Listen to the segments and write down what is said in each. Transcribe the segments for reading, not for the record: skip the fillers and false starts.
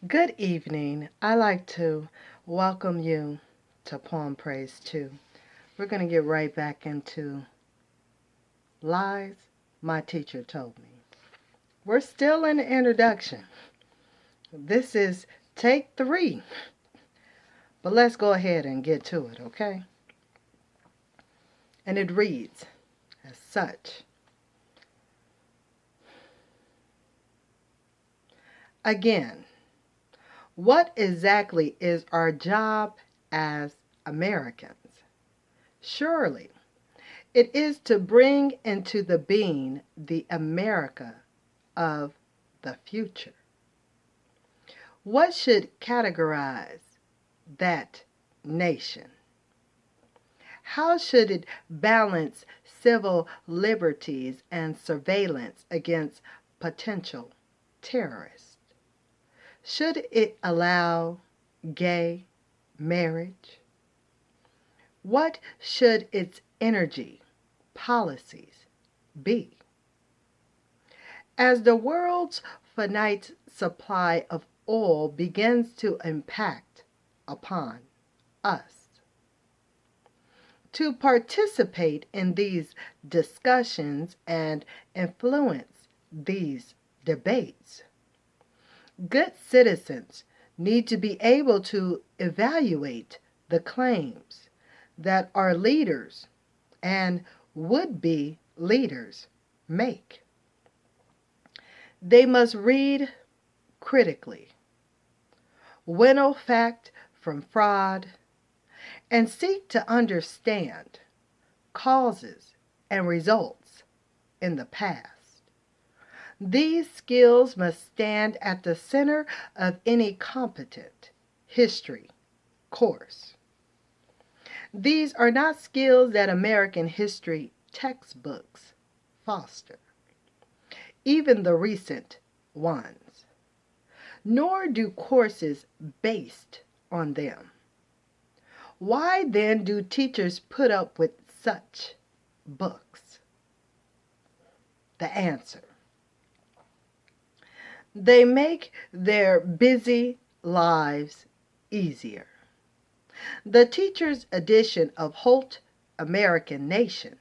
Good evening. I like to welcome you to Poem Praise 2. We're going to get right back into lies my teacher told me. We're still in the introduction. This is take 3, but let's go ahead and get to it, okay? And it reads as such. Again, what exactly is our job as Americans? Surely, it is to bring into the being the America of the future. What should categorize that nation? How should it balance civil liberties and surveillance against potential terrorists? Should it allow gay marriage? What should its energy policies be? As the world's finite supply of oil begins to impact upon us, to participate in these discussions and influence these debates, good citizens need to be able to evaluate the claims that our leaders and would-be leaders make. They must read critically, winnow fact from fraud, and seek to understand causes and results in the past. These skills must stand at the center of any competent history course. These are not skills that American history textbooks foster, even the recent ones, nor do courses based on them. Why then do teachers put up with such books? The answer: they make their busy lives easier. The teacher's edition of Holt American Nation,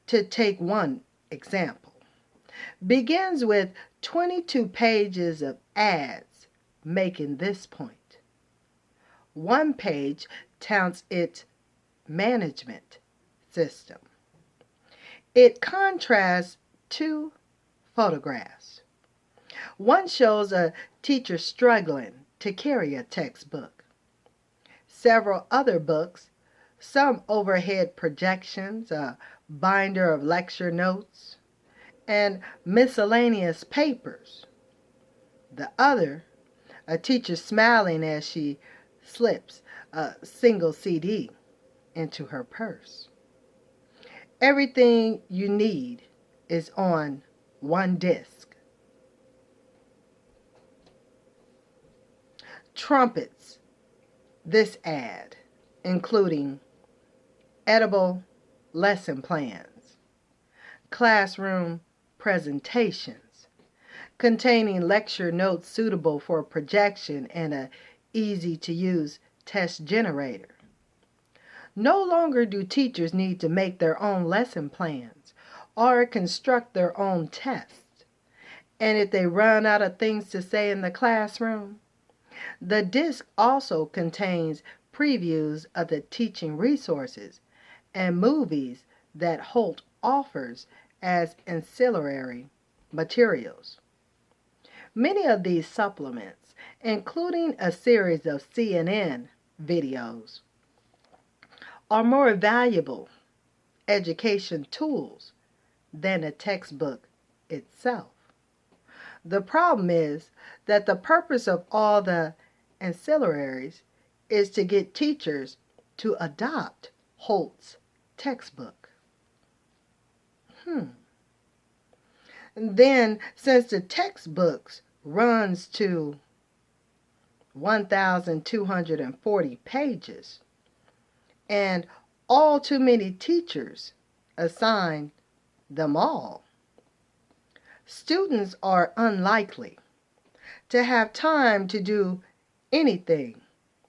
to take one example, begins with 22 pages of ads making this point. One page touts its management system. It contrasts 2 photographs. One shows a teacher struggling to carry a textbook. Several other books, some overhead projections, a binder of lecture notes, and miscellaneous papers. The other, a teacher smiling as she slips a single CD into her purse. Everything you need is on one disc. Trumpets this ad, including edible lesson plans, classroom presentations containing lecture notes suitable for projection and an easy-to-use test generator. No longer do teachers need to make their own lesson plans or construct their own tests. And if they run out of things to say in the classroom, the disc also contains previews of the teaching resources and movies that Holt offers as ancillary materials. Many of these supplements, including a series of CNN videos, are more valuable education tools than a textbook itself. The problem is that the purpose of all the ancillaries is to get teachers to adopt Holt's textbook. Then, since the textbooks runs to 1,240 pages, and all too many teachers assign them all, students are unlikely to have time to do anything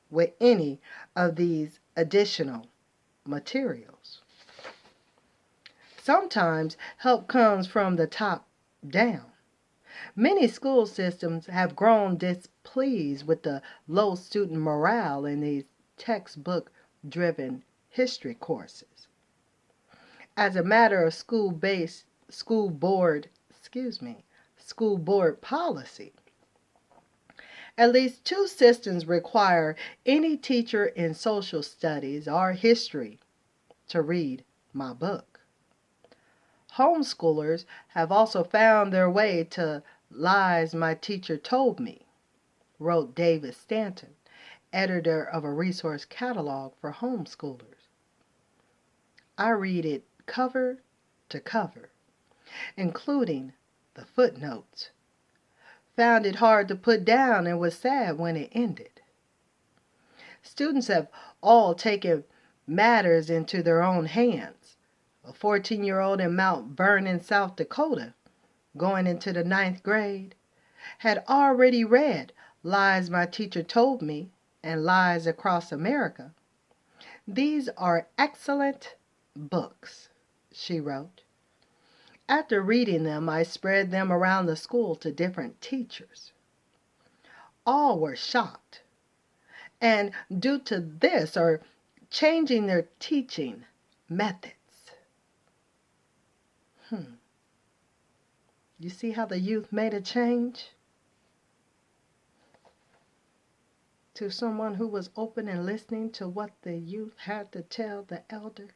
with any of these additional materials. Sometimes help comes from the top down. Many school systems have grown displeased with the low student morale in these textbook-driven history courses. As a matter of school board policy, at least two systems require any teacher in social studies or history to read my book. Homeschoolers have also found their way to Lies My Teacher Told Me, wrote David Stanton, editor of a resource catalog for homeschoolers. I read it cover to cover, including the footnotes. Found it hard to put down and was sad when it ended. Students have all taken matters into their own hands. A 14-year-old in Mount Vernon, South Dakota, going into the 9th grade, had already read Lies My Teacher Told Me and Lies Across America. These are excellent books, she wrote. After reading them, I spread them around the school to different teachers. All were shocked, and due to this are changing their teaching methods. You see how the youth made a change? To someone who was open and listening to what the youth had to tell the elder?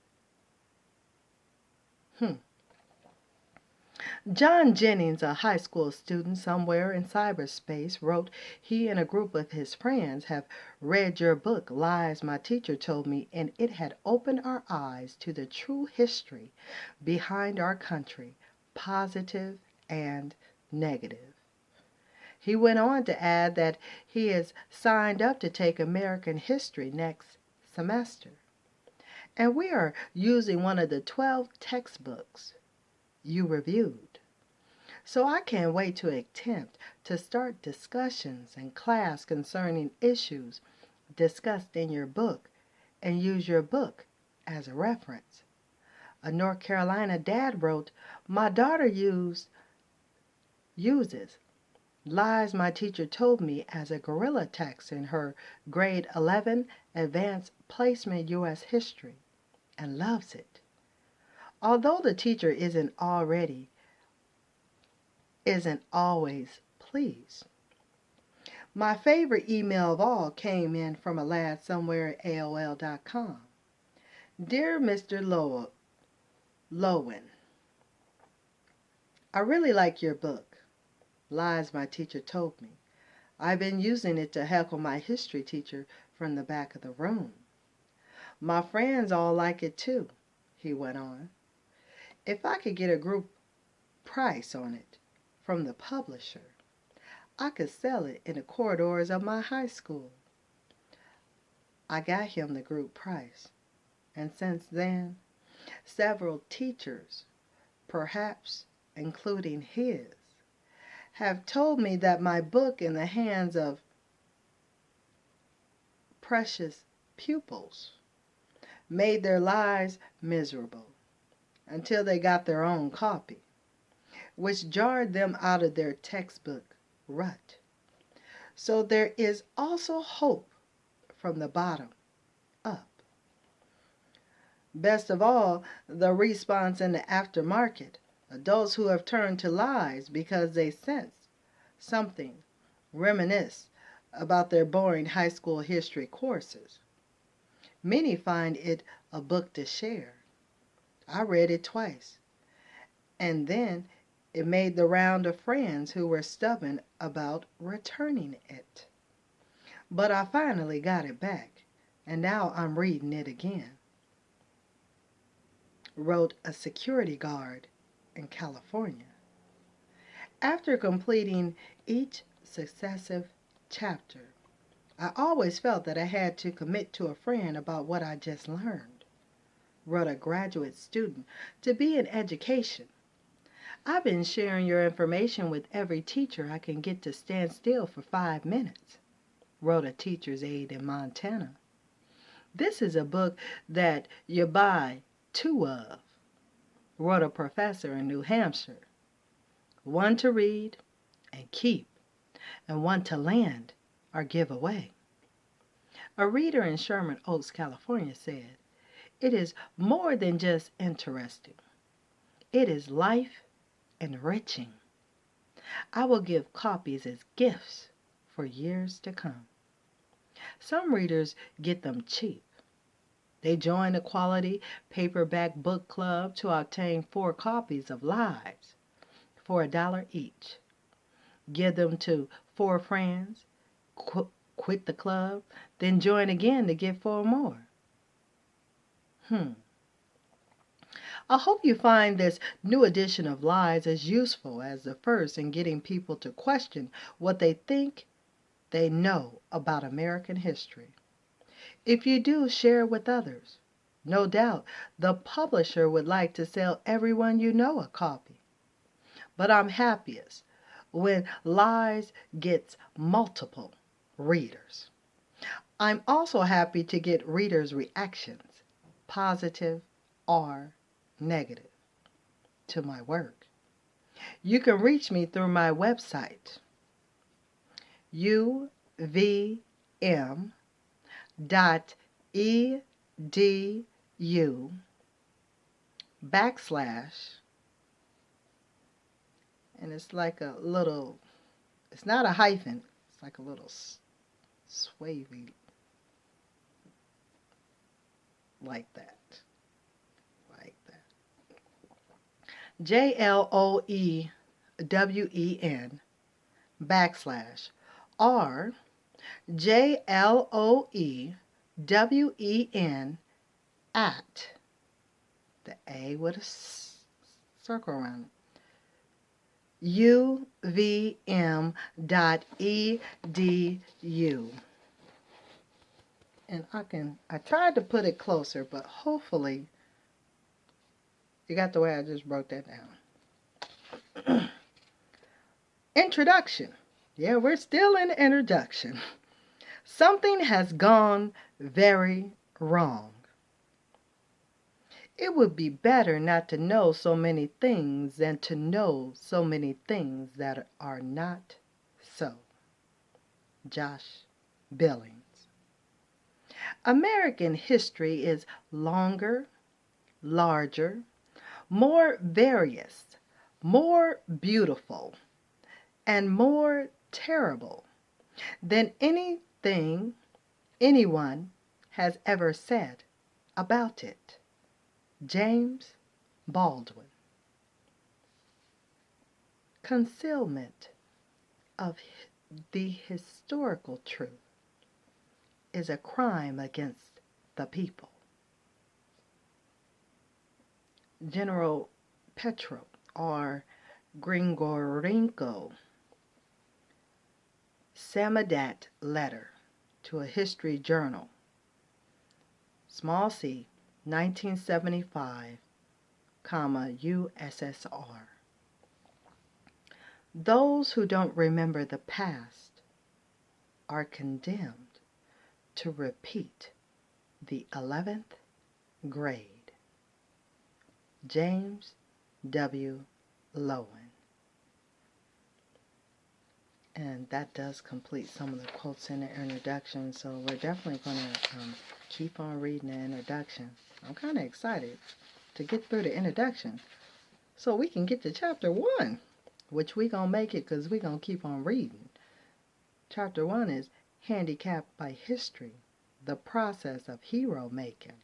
John Jennings, a high school student somewhere in cyberspace, wrote he and a group of his friends have read your book, Lies My Teacher Told Me, and it had opened our eyes to the true history behind our country, positive and negative. He went on to add that he is signed up to take American history next semester, and we are using one of the 12 textbooks you reviewed. So I can't wait to attempt to start discussions in class concerning issues discussed in your book and use your book as a reference. A North Carolina dad wrote, my daughter uses Lies My Teacher Told Me as a gorilla text in her grade 11 advanced placement U.S. history and loves it. Although the teacher isn't always pleased. My favorite email of all came in from a lad somewhere at AOL.com. Dear Mr. Lowen, I really like your book, Lies My Teacher Told Me. I've been using it to heckle my history teacher from the back of the room. My friends all like it too, he went on. If I could get a group price on it from the publisher, I could sell it in the corridors of my high school. I got him the group price, and since then, several teachers, perhaps including his, have told me that my book in the hands of precious pupils made their lives miserable until they got their own copy, which jarred them out of their textbook rut. So there is also hope from the bottom up. Best of all, the response in the aftermarket, adults who have turned to lies because they sense something reminisce about their boring high school history courses. Many find it a book to share. I read it twice, and then it made the round of friends who were stubborn about returning it. But I finally got it back, and now I'm reading it again, wrote a security guard in California. After completing each successive chapter, I always felt that I had to commit to a friend about what I just learned, wrote a graduate student. To be in education, I've been sharing your information with every teacher I can get to stand still for 5 minutes, wrote a teacher's aide in Montana. This is a book that you buy two of, wrote a professor in New Hampshire. One to read and keep, and one to lend or give away. A reader in Sherman Oaks, California said, "It is more than just interesting. It is life enriching. I will give copies as gifts for years to come." Some readers get them cheap. They join a quality paperback book club to obtain 4 copies of Lives for $1 each. Give them to 4 friends, quit the club, then join again to get 4 more. I hope you find this new edition of Lies as useful as the first in getting people to question what they think they know about American history. If you do, share it with others. No doubt the publisher would like to sell everyone you know a copy. But I'm happiest when Lies gets multiple readers. I'm also happy to get readers' reactions, positive or negative, to my work. You can reach me through my website, uvm.edu/ and it's like a little, it's not a hyphen, it's like a little swavy, like that, JLOEWEN/JLOEWEN at, the A with a circle around it, uvm.edu. And I tried to put it closer, but hopefully you got the way I just broke that down. Introduction. Yeah, we're still in the introduction. Something has gone very wrong. It would be better not to know so many things than to know so many things that are not so. Josh Billings. American history is longer, larger, more various, more beautiful, and more terrible than anything anyone has ever said about it. James Baldwin. Concealment of the historical truth is a crime against the people. General Petro, or Grigorenko, Samadat letter to a history journal, small c, 1975, USSR. Those who don't remember the past are condemned to repeat the 11th grade. James W. Lowen. And that does complete some of the quotes in the introduction, so we're definitely going to keep on reading the introduction. I'm kind of excited to get through the introduction so we can get to chapter 1, which we're going to make it because we're going to keep on reading. Chapter 1 is Handicapped by History, the Process of Hero Making.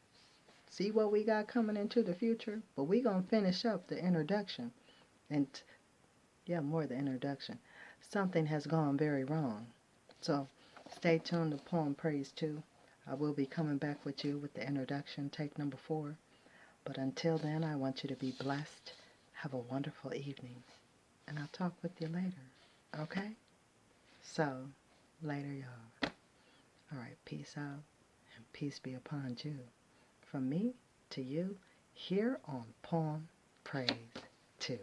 See what we got coming into the future? But we're going to finish up the introduction. And, more of the introduction. Something has gone very wrong. So, stay tuned to Poem Praise 2. I will be coming back with you with the introduction, take number 4. But until then, I want you to be blessed. Have a wonderful evening. And I'll talk with you later. Okay? So, later, y'all. All right, peace out. And peace be upon you. From me to you, here on Poem Praise 2.